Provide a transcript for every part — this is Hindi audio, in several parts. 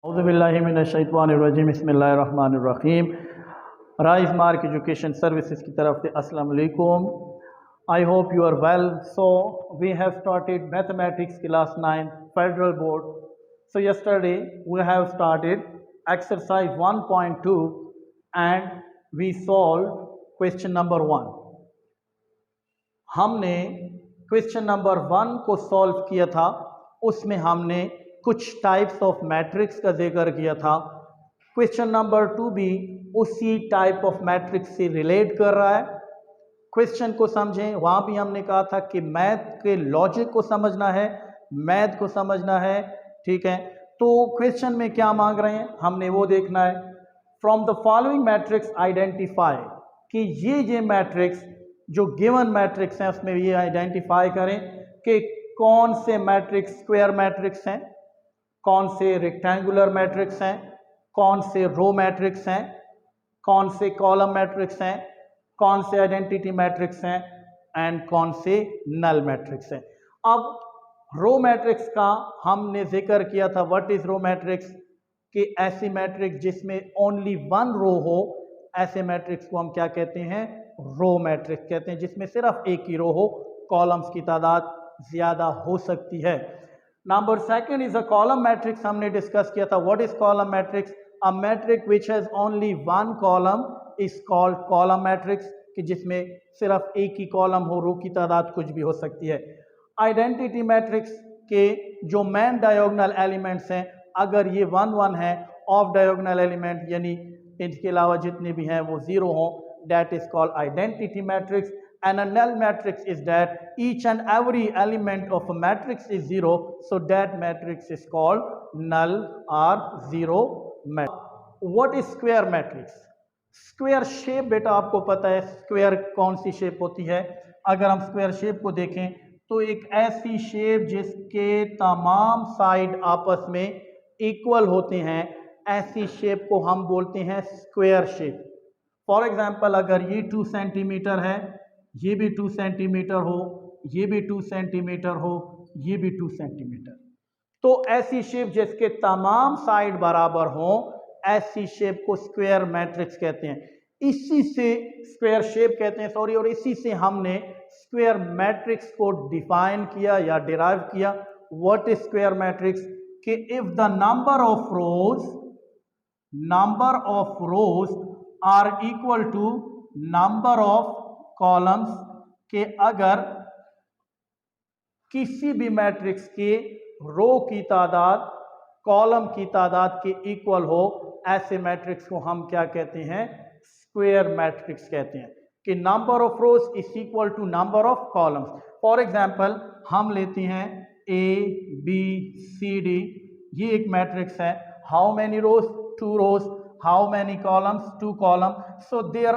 औज़ुबिल्लाहिमिनश्शैतानिर्रजीम बिस्मिल्लाहिर्रहमानिर्रहीम। राइज मार्क एजुकेशन सर्विसेज की तरफ से अस्सलाम वालेकुम। I hope you are well. So we have started mathematics class 9 federal board. So yesterday we have started exercise 1.2 and we solved question number 1. हमने क्वेश्चन नंबर 1 को सॉल्व किया था, उसमें हमने कुछ टाइप्स ऑफ मैट्रिक्स का जिक्र किया था। क्वेश्चन नंबर 2 भी उसी टाइप ऑफ मैट्रिक्स से रिलेट कर रहा है। क्वेश्चन को समझें, वहाँ भी हमने कहा था कि मैथ के लॉजिक को समझना है, मैथ को समझना है, ठीक है। तो क्वेश्चन में क्या मांग रहे हैं हमने वो देखना है। From the following matrix identify, कि ये मैट्रिक्स जो गिवन मैट्रिक्स हैं उसमें ये आइडेंटिफाई करें कि कौन से मैट्रिक्स स्क्वायर मैट्रिक्स हैं, कौन से रेक्टेंगुलर मैट्रिक्स हैं, कौन से रो मैट्रिक्स हैं, कौन से कॉलम मैट्रिक्स हैं, कौन से आइडेंटिटी मैट्रिक्स हैं एंड कौन से नल मैट्रिक्स हैं। अब रो मैट्रिक्स का हमने जिक्र किया था। What is row matrix? कि ऐसी मैट्रिक्स जिसमें ओनली वन रो हो, ऐसे मैट्रिक्स को हम क्या कहते हैं? रो मैट्रिक्स कहते हैं। जिसमें सिर्फ एक ही रो हो, कॉलम्स की तादाद ज्यादा हो सकती है। Number second is a column matrix, हमने डिस्कस किया था। What is column matrix? A matric which has only one column is called column matrix, कि जिसमें सिर्फ एक ही कॉलम हो, रो की तादाद कुछ भी हो सकती है। आइडेंटिटी मैट्रिक्स के जो मेन डायगोनल एलिमेंट्स हैं, अगर ये 1 1 है, ऑफ डायगोनल एलिमेंट यानी इसके अलावा जितने भी हैं वो 0 हों, that is called identity matrix. And a null matrix is that each and every element of a matrix is 0, so that matrix is called null or zero matrix. What is square matrix? Square shape बेटा आपको पता है स्क्वायर कौन सी शेप होती है। अगर हम स्क्वायर शेप को देखें तो एक ऐसी शेप जिसके तमाम साइड आपस में इक्वल होते हैं, ऐसी शेप को हम बोलते हैं स्क्वायर शेप। फॉर एग्जाम्पल, अगर ये 2 सेंटीमीटर है, ये भी 2 सेंटीमीटर हो, ये भी 2 सेंटीमीटर हो, ये भी 2 सेंटीमीटर, तो ऐसी शेप जिसके तमाम साइड बराबर हो, ऐसी शेप को स्क्वायर मैट्रिक्स कहते हैं। इसी से स्क्वायर शेप कहते हैं, सॉरी, और इसी से हमने स्क्वायर मैट्रिक्स को डिफाइन किया या डिराइव किया। What is square matrix? कि if the number of rows are equal to number of columns, के अगर किसी भी मैट्रिक्स के रो की तादाद कॉलम की तादाद के इक्वल हो, ऐसे मैट्रिक्स को हम क्या कहते हैं? स्क्वायर मैट्रिक्स कहते हैं। कि number of rows is equal to number of columns. For example, हम लेते हैं ABCD, ये एक मैट्रिक्स है। How many rows? 2 rows. How many columns? 2 column. So their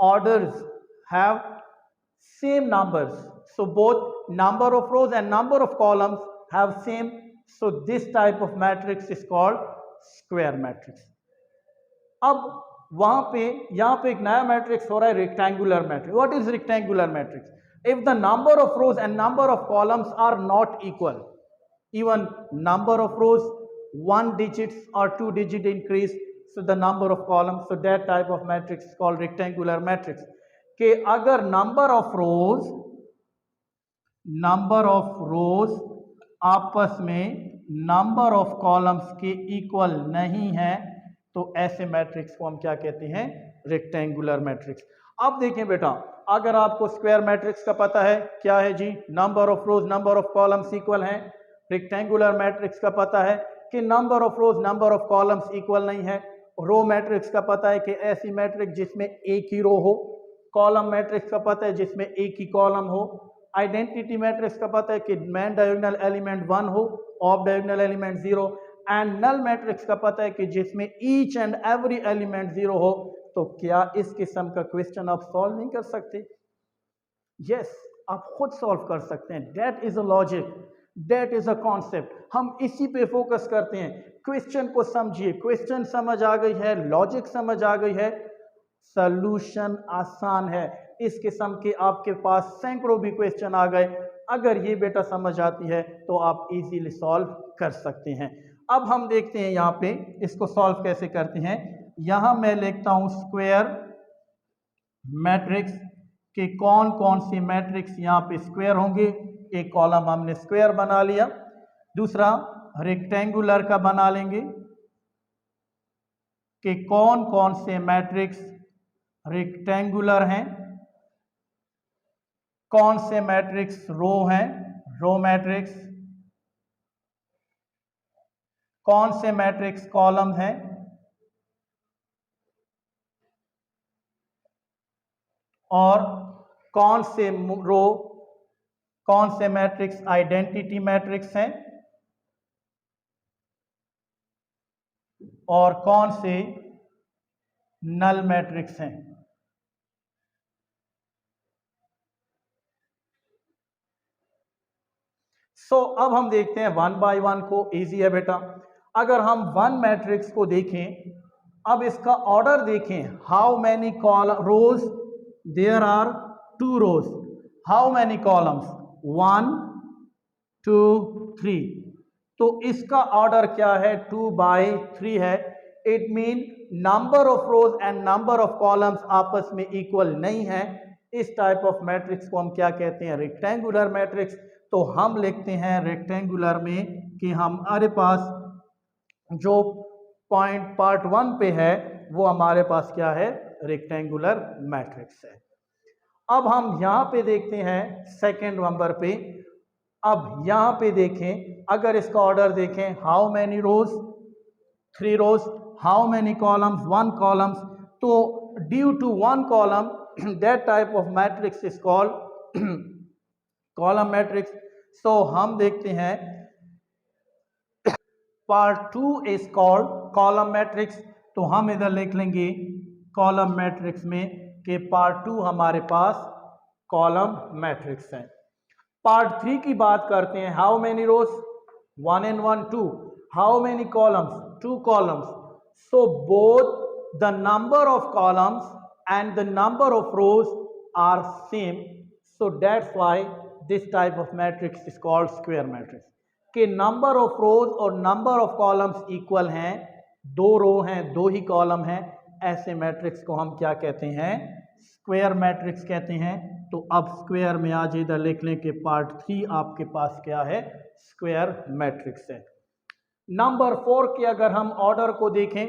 orders have same numbers, so both number of rows and number of columns have same, so this type of matrix is called square matrix. अब वहां पे यहां पे एक नया मैट्रिक्स हो रहा है, rectangular matrix. What is rectangular matrix? If the number of rows and number of columns are not equal, even number of rows 1 digit or 2 digit increase, so the number of columns, so that type of matrix is called rectangular matrix. कि अगर नंबर ऑफ रोज आपस में नंबर ऑफ कॉलम्स के इक्वल नहीं है, तो ऐसे मैट्रिक्स को हम क्या कहते हैं? Rectangular matrix. अब देखें बेटा, अगर आपको स्क्वायर मैट्रिक्स का पता है क्या है जी? Number of rows number of columns equal हैं। रेक्टेंगुलर मैट्रिक्स का पता है कि number of rows number of columns equal नहीं है। रो मैट्रिक्स का पता है कि ऐसी मैट्रिक्स जिसमें एक ही रो हो। कॉलम मैट्रिक्स का पता है जिसमें एक ही कॉलम हो। आइडेंटिटी मैट्रिक्स का पता है कि मेन डायगोनल एलिमेंट 1 हो, off diagonal element 0। And null matrix का पता है कि जिसमें ईच एंड एवरी एलिमेंट 0 हो। तो क्या इस किस्म का क्वेश्चन आप सॉल्व नहीं कर सकते? यस, आप खुद सॉल्व कर सकते हैं। That is a logic, that is a concept. हम इसी पे फोकस करते हैं। क्वेश्चन को समझिए, क्वेश्चन समझ आ गई है, लॉजिक समझ आ गई है, सॉल्यूशन आसान है। इस किस्म के आपके पास सैकड़ों भी क्वेश्चन आ गए, अगर ये बेटा समझ आती है तो आप इजीली सॉल्व कर सकते हैं। अब हम देखते हैं यहाँ पे इसको सॉल्व कैसे करते हैं। यहाँ मैं लिखता हूँ स्क्वायर मैट्रिक्स के कौन कौन सी मैट्रिक्स यहाँ पे स्क्वायर होंगे। एक कॉलम हमने स्क्वायर बना लिया, दूसरा रेक्टेंगुलर का बना लेंगे कि कौन कौन से मैट्रिक्स रेक्टेंगुलर हैं, कौन से मैट्रिक्स रो हैं, रो मैट्रिक्स, कौन से मैट्रिक्स कॉलम हैं, और कौन से रो, कौन से मैट्रिक्स आइडेंटिटी मैट्रिक्स हैं, और कौन से नल मैट्रिक्स हैं। अब हम देखते हैं वन बाय वन को। इजी है बेटा। अगर हम वन मैट्रिक्स को देखें, अब इसका ऑर्डर देखें, how many rows, there are 2 rows, how many columns, 1 2 3, तो इसका ऑर्डर क्या है, 2 by 3 है। It mean number of rows and number of columns आपस में इक्वल नहीं है। इस टाइप ऑफ मैट्रिक्स को हम क्या कहते हैं, रेक्टेंगुलर मैट्रिक्स। तो हम लिखते हैं रेक्टेंगुलर में कि हमारे पास जो पॉइंट पार्ट 1 पे है वो हमारे पास क्या है, रेक्टेंगुलर मैट्रिक्स है। अब हम यहाँ पे देखते हैं सेकेंड नंबर पे। अब यहाँ पे देखें, अगर इसका ऑर्डर देखें, how many rows, 3 rows, how many columns, 1 columns, तो due to 1 column that type of matrix is called column matrix. So हम देखते हैं part 2 is called column matrix. तो हम इधर लिख लेंगे कॉलम मैट्रिक्स में कि पार्ट 2 हमारे पास कॉलम मैट्रिक्स है। पार्ट 3 की बात करते हैं, how many rows, 1 and 1 2, how many columns, 2 columns. So both the number of columns and the number of rows are same, so that's why this type of matrix is called square matrix. कि नंबर ऑफ रोज और नंबर ऑफ कॉलम्स इक्वल हैं, 2 रो हैं 2 ही कॉलम हैं, ऐसे मैट्रिक्स को हम क्या कहते हैं, स्क्वायर मैट्रिक्स कहते हैं। तो अब स्क्वायर में आज इधर लिख लें कि पार्ट 3 आपके पास क्या है, स्क्वायर मैट्रिक्स है। नंबर 4 के अगर हम ऑर्डर को देखें,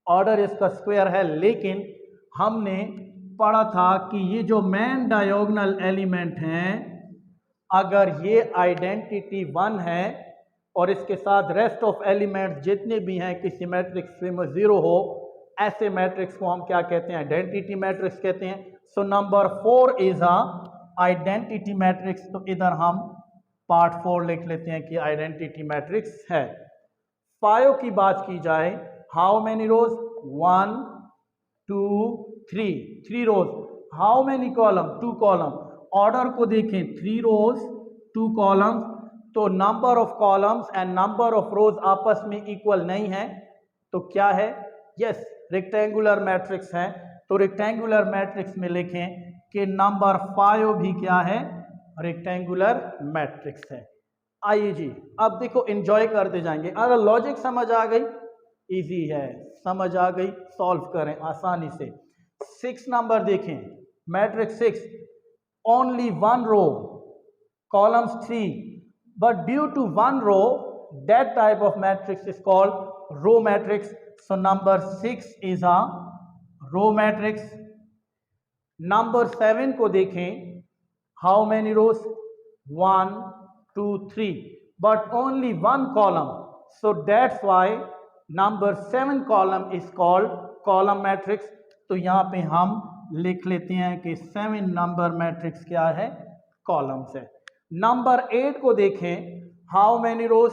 ऑर्डर इसका स्क्वायर है, लेकिन हमने पढ़ा था कि ये जो मेन डायगोनल एलिमेंट हैं, अगर ये आइडेंटिटी 1 है और इसके साथ रेस्ट ऑफ एलिमेंट्स जितने भी हैं किसी मैट्रिक्स में 0 हो, ऐसे मैट्रिक्स को हम क्या कहते हैं, आइडेंटिटी मैट्रिक्स कहते हैं। So number 4 is a identity matrix. तो इधर हम पार्ट 4 लिख लेते हैं कि आइडेंटिटी मैट्रिक्स है। 5 की बात की जाए, how many rows, 1 2 3, 3 rows, how many column, 2 column. Order को देखें, 3 रोज 2 कॉलम्स, तो number of columns and number of rows आपस में इक्वल नहीं है, तो क्या है, यस रेक्टेंगुलर मैट्रिक्स है। तो रेक्टेंगुलर मैट्रिक्स में लिखें कि नंबर 5 भी क्या है, रेक्टेंगुलर मैट्रिक्स है। आइए जी, अब देखो एंजॉय करते जाएंगे। अगर लॉजिक समझ आ गई, इजी है, समझ आ गई, सॉल्व करें आसानी से। 6 नंबर देखें, matrix 6, only 1 row, columns 3, but due to 1 row, that type of matrix is called row matrix. So number 6 is a row matrix. Number 7 को देखें, how many rows, 1 2 3, but only 1 column, so that's why number 7 column is called column matrix. तो यहाँ पे हम लिख लेते हैं कि 7 नंबर मैट्रिक्स क्या है, कॉलम्स है। नंबर 8 को देखें, how many rows,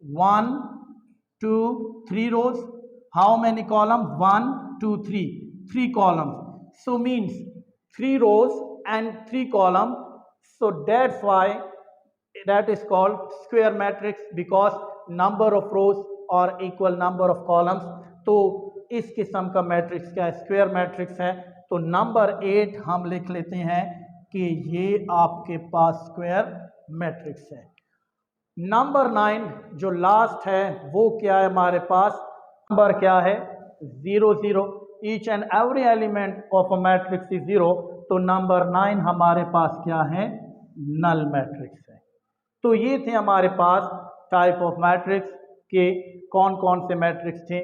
1 2 3 rows, how many column, 1 2 3, 3 columns. So means 3 rows and 3 column, so that's why that is called square matrix because number of rows or equal number of columns. तो इस किस्म का मैट्रिक्स क्या है, स्क्वायर मैट्रिक्स है। तो नंबर 8 हम लिख लेते हैं कि ये आपके पास स्क्वायर मैट्रिक्स है। नंबर 9 जो लास्ट है वो क्या है हमारे पास, नंबर क्या है 0 0, each and every element of a matrix is 0, तो नंबर 9 हमारे पास क्या है, नल मैट्रिक्स है। तो ये थे हमारे पास टाइप ऑफ मैट्रिक्स के कौन कौन से मैट्रिक्स थे।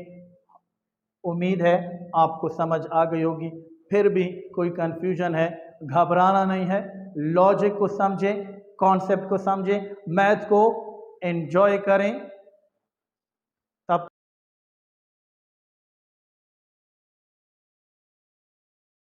उम्मीद है आपको समझ आ गई होगी। फिर भी कोई कंफ्यूजन है, घबराना नहीं है, लॉजिक को समझें, कॉन्सेप्ट को समझें, मैथ को एंजॉय करें।